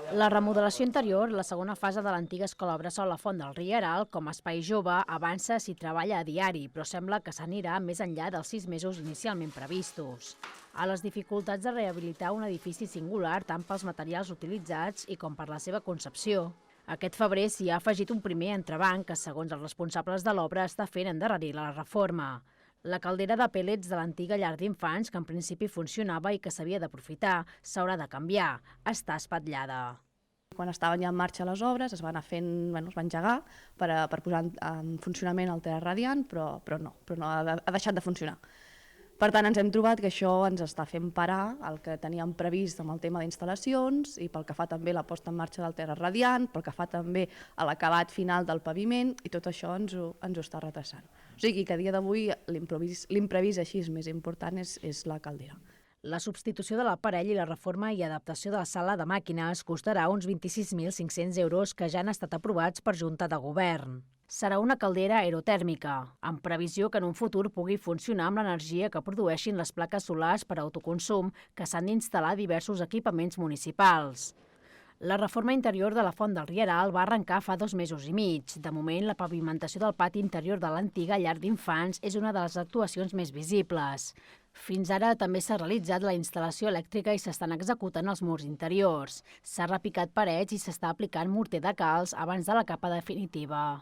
La remodelació interior, la segona fase de l'antiga escola bressol La Font del Rieral, com a espai jove, avança s'hi treballa a diari, però sembla que s'anirà més enllà dels 6 mesos inicialment previstos. A les dificultats de rehabilitar un edifici singular tant pels materials utilitzats i com per la seva concepció. Aquest febrer s'hi ha afegit un primer entrebanc que, segons els responsables de l'obra, està fent endarrerir la reforma. La caldera de pèl·lets de l'antiga llar d'infants, que en principi funcionava i que s'havia d'aprofitar, s'haurà de canviar. Està espatllada. Quan estaven ja en marxa les obres, es van anar fent, es va engegar per posar en funcionament el terra radiant, però no ha deixat de funcionar. Per tant, ens hem trobat que això ens està fent parar el que teníem previst amb el tema d'instal·lacions i pel que fa també la posta en marxa del terra radiant, pel que fa també a l'acabat final del paviment, i tot això ens ho està retrasant. O sigui que a dia d'avui l'imprevist així més important és la caldera. La substitució de l'aparell i la reforma i adaptació de la sala de màquines costarà uns 26.500 euros que ja han estat aprovats per Junta de Govern. Serà una caldera aerotèrmica, amb previsió que en un futur pugui funcionar amb l'energia que produeixin les plaques solars per a autoconsum que s'han d'instal·lar a diversos equipaments municipals. La reforma interior de la Font del Rieral va arrencar fa 2 mesos i mig. De moment, la pavimentació del pati interior de l'antiga llar d'infants és una de les actuacions més visibles. Fins ara també s'ha realitzat la instal·lació elèctrica i s'estan executant els murs interiors. S'ha repicat parets i s'està aplicant morter de calç abans de la capa definitiva.